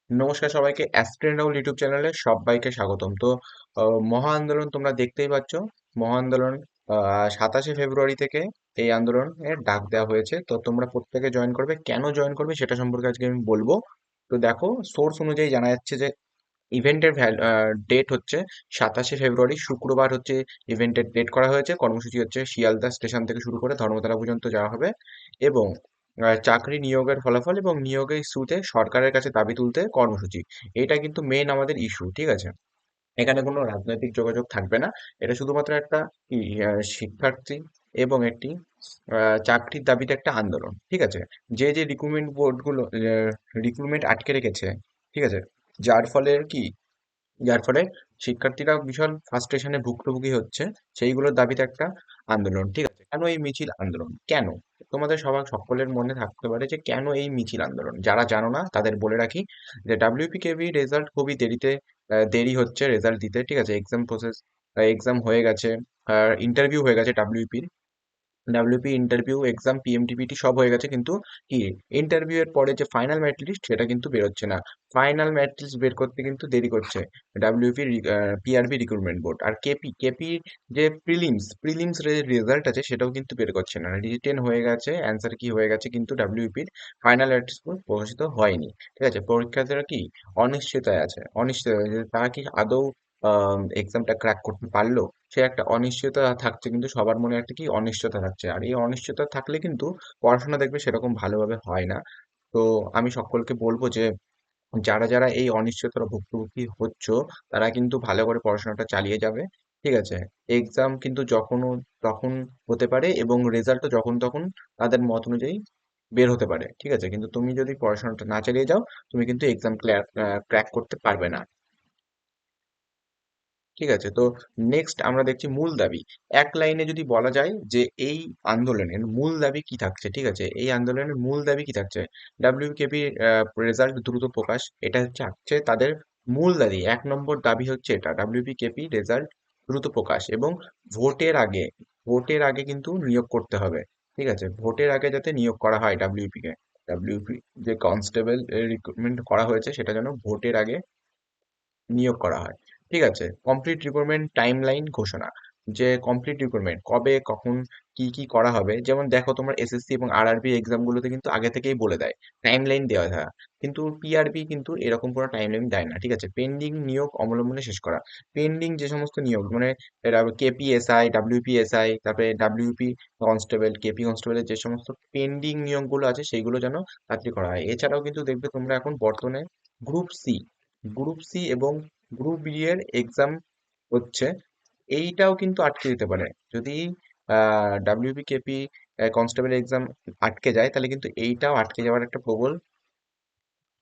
নমস্কার সবাইকে, aspirant Rahul YouTube চ্যানেলে সবাইকে স্বাগতম। তো মহা আন্দোলন তোমরা দেখতেই পাচ্ছ। মহা আন্দোলন 27শে ফেব্রুয়ারি থেকে এই আন্দোলনের ডাক দেওয়া হয়েছে। তো তোমরা প্রত্যেকে জয়েন করবে। কেন জয়েন করবে সেটা সম্পর্কে আজকে আমি বলবো। তো দেখো, সোর্স অনুযায়ী জানা যাচ্ছে যে ইভেন্টের ডেট হচ্ছে 27শে ফেব্রুয়ারি, শুক্রবার হচ্ছে ইভেন্টের ডেট করা হয়েছে। কর্মসূচি হচ্ছে শিয়ালদা স্টেশন থেকে শুরু করে ধর্মতলা পর্যন্ত যাওয়া হবে। এবং চাকরি নিয়োগের ফলাফল এবং নিয়োগের ইস্যুতে সরকারের কাছে দাবি তুলতে কর্মসূচি। এটা কিন্তু মেন আমাদের ইস্যু, ঠিক আছে? এখানে কোনো রাজনৈতিক যোগাযোগ থাকবে না। এটা শুধুমাত্র একটা শিক্ষার্থী এবং একটি চাকরির দাবিতে একটা আন্দোলন, ঠিক আছে? যে রিক্রুটমেন্ট বোর্ডগুলো রিক্রুটমেন্ট আটকে রেখেছে, ঠিক আছে, যার ফলে কি, যার ফলে শিক্ষার্থীরা ভীষণ ফ্রাস্ট্রেশনে ভুক্তভোগী হচ্ছে, সেইগুলোর দাবিতে একটা আন্দোলন, ঠিক আছে? কেন এই মিছিল আন্দোলন, কেন? তোমাদের সবার সকলের মনে থাকতে পারে যে কেন এই মিছিল আন্দোলন। যারা জানো না তাদের বলে রাখি যে ডাব্লিউপিকেভি রেজাল্ট খুবই দেরিতে দেরি হচ্ছে রেজাল্ট দিতে, ঠিক আছে? এক্সাম প্রসেস, এক্সাম হয়ে গেছে, ইন্টারভিউ হয়ে গেছে ডাব্লিউপির। ডাব্লিউপি ইন্টারভিউ এক্সাম পিএমটিপিটি সব হয়ে গেছে, কিন্তু কি, ইন্টারভিউ এর পরে যে ফাইনাল ম্যারিট লিস্ট সেটা কিন্তু বেরোচ্ছে না। ফাইনাল ম্যারিট লিস্ট বের করতে কিন্তু দেরি করছে ডাব্লিউপি পিআরবি রিক্রুটমেন্ট বোর্ড। আর কেপি যে প্রিলিমস রেজাল্ট আছে সেটাও কিন্তু বের করছে না। রিটেন হয়ে গেছে, অ্যান্সার কি হয়ে গেছে, কিন্তু ডাব্লিউপির ফাইনাল ম্যারিট লিস্ট প্রকাশিত হয়নি, ঠিক আছে? পরীক্ষার্থীরা কি অনিশ্চয়তায় আছে, অনিশ্চয়তা যে তারা কি আদৌ এক্সামটা ক্র্যাক করতে পারলো, সে একটা অনিশ্চয়তা থাকছে। কিন্তু সবার মনে একটা কি অনিশ্চয়তা থাকছে, আর এই অনিশ্চয়তা থাকলে কিন্তু পড়াশোনা দেখবে সেরকম ভালোভাবে হয় না। তো আমি সকলকে বলবো যে যারা যারা এই অনিশ্চয়তার ভুক্তভোগী হচ্ছ, তারা কিন্তু ভালো করে পড়াশোনাটা চালিয়ে যাবে, ঠিক আছে? এক্সাম কিন্তু যখনও তখন হতে পারে এবং রেজাল্টও যখন তখন তাদের মত অনুযায়ী বের হতে পারে, ঠিক আছে? কিন্তু তুমি যদি পড়াশোনাটা না চালিয়ে যাও, তুমি কিন্তু এক্সাম ক্র্যাক করতে পারবে না, ঠিক আছে? তো নেক্সট আমরা দেখছি মূল দাবি। এক লাইনে যদি বলা যায় যে এই আন্দোলনের মূল দাবি কি থাকছে, ঠিক আছে? এই আন্দোলনের মূল দাবি কি থাকছে? ডাব্লিউকেপি রেজাল্ট দ্রুত প্রকাশ, এটা হচ্ছে তাদের মূল দাবি। 1 নম্বর দাবি হচ্ছে এটা, ডাব্লিউপিকেপি রেজাল্ট দ্রুত প্রকাশ এবং ভোটের আগে, ভোটের আগে কিন্তু নিয়োগ করতে হবে, ঠিক আছে? ভোটের আগে যাতে নিয়োগ করা হয় ডাব্লিউপি কে, ডাব্লিউপি যে কনস্টেবল রিক্রুটমেন্ট করা হয়েছে সেটা যেন ভোটের আগে নিয়োগ করা হয়, ঠিক আছে? কমপ্লিট রিক্রুটমেন্ট টাইমলাইন ঘোষণা, যে কমপ্লিট রিক্রুটমেন্ট কবে কখন কি কি করা হবে। যেমন দেখো, তোমার এসএসসি এবং আরআরবি এক্সাম গুলোতে কিন্তু আগে থেকেই বলে দেয়, টাইমলাইন দেওয়া হয়। কিন্তু পিআরবি কিন্তু এরকম কোনো টাইমলাইন দেয় না, ঠিক আছে? পেন্ডিং নিয়োগ অবলম্বনে শেষ করা। পেন্ডিং যে সমস্ত নিয়োগ, মানে কেপিএসআই, ডাব্লিউপিএসআই, তারপরে ডাব্লিউপি কনস্টেবল, কেপি কনস্টেবলের যে সমস্ত পেন্ডিং নিয়োগগুলো আছে সেইগুলো যেন তাড়াতাড়ি করা হয়। এছাড়াও কিন্তু দেখবে তোমরা এখন বর্তমানে গ্রুপ সি, গ্রুপ সি এবং গ্রুপ বি এর এক্সাম হচ্ছে, এইটাও কিন্তু আটকে দিতে পারে। যদি ডাব্লিউবিকেপি কনস্টেবল এক্সাম আটকে যায়, তাহলে কিন্তু এইটাও আটকে যাওয়ার একটা প্রবল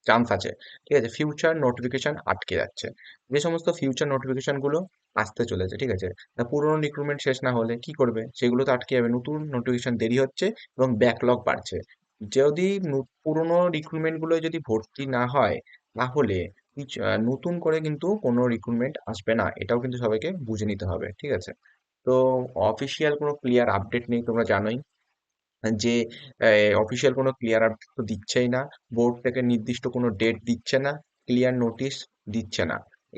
চান্স আছে, ঠিক আছে? ফিউচার নোটিফিকেশন আটকে যাচ্ছে, যে সমস্ত ফিউচার নোটিফিকেশন গুলো আসতে চলেছে, ঠিক আছে? তা পুরোনো রিক্রুটমেন্ট শেষ না হলে কি করবে, সেগুলো তো আটকে যাবে। নতুন নোটিফিকেশন দেরি হচ্ছে এবং ব্যাকলগ বাড়ছে। যদি পুরোনো রিক্রুটমেন্ট গুলো যদি ভর্তি না হয়, তাহলে নতুন করে কিন্তু কোনো রিক্রুটমেন্ট আসবে না, এটাও কিন্তু সবাইকে বুঝে নিতে হবে, ঠিক আছে? তো অফিসিয়াল কোনো ক্লিয়ার আপডেট নেই, তোমরা জানোই যে অফিসিয়াল কোনো ক্লিয়ার আপডেট তো দিচ্ছেই না। বোর্ড থেকে নির্দিষ্ট কোনো ডেট দিচ্ছে না, ক্লিয়ার নোটিশ দিচ্ছে না।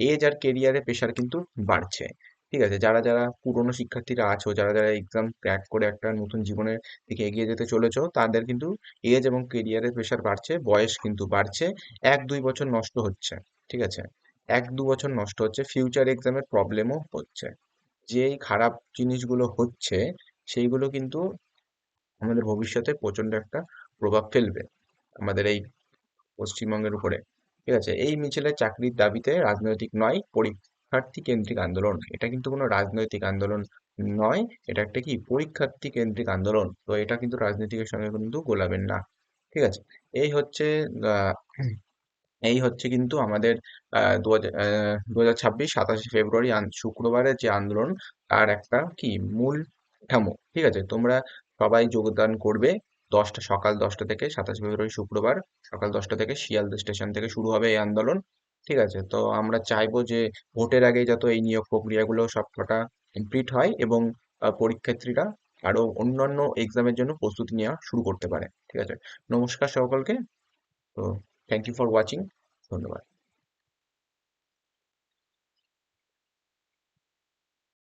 এজ আর কেরিয়ারে প্রেশার কিন্তু বাড়ছে, ঠিক আছে? যারা যারা পুরনো শিক্ষার্থীরা আছো, যারা যারা এক্সাম ক্র্যাক করে একটা নতুন জীবনের দিকে এগিয়ে যেতে চলেছো, তাদের কিন্তু এজ এবং কেরিয়ারের প্রেশার বাড়ছে, বয়স কিন্তু বাড়ছে। 1-2 বছর নষ্ট হচ্ছে, ঠিক আছে? 1-2 বছর নষ্ট হচ্ছে, ফিউচার এক্সামের প্রবলেমও হচ্ছে। যেই খারাপ জিনিসগুলো হচ্ছে সেইগুলো কিন্তু আমাদের ভবিষ্যতে প্রচন্ড একটা প্রভাব ফেলবে আমাদের এই পশ্চিমবঙ্গের উপরে, ঠিক আছে? এই মিছিলে চাকরির দাবিতে রাজনৈতিক নয়, পরীক্ষার্থী কেন্দ্রিক আন্দোলন। এটা কিন্তু কোনো রাজনৈতিক আন্দোলন নয়, এটা একটা কি পরীক্ষার্থী কেন্দ্রিক আন্দোলন। তো এটা কিন্তু রাজনীতিকের সঙ্গে কিন্তু গোলাবেন না, ঠিক আছে? এই হচ্ছে আহ, এই হচ্ছে কিন্তু আমাদের 2026 27শে ফেব্রুয়ারি শুক্রবারের যে আন্দোলন, তার একটা কি মূল কাঠামো, ঠিক আছে? তোমরা সবাই যোগদান করবে। সকাল 10টা থেকে, 27শে ফেব্রুয়ারি শুক্রবার সকাল 10টা থেকে শিয়ালদা স্টেশন থেকে শুরু হবে এই আন্দোলন, ঠিক আছে? তো আমরা চাইবো যে ভোটের আগে যত এই নিয়োগ প্রক্রিয়াগুলো সব কটা কমপ্লিট হয় এবং পরীক্ষার্থীরা আরো অন্যান্য এক্সামের জন্য প্রস্তুতি নেওয়া শুরু করতে পারে, ঠিক আছে? নমস্কার সকলকে। তো থ্যাংক ইউ ফর ওয়াচিং। ধন্যবাদ।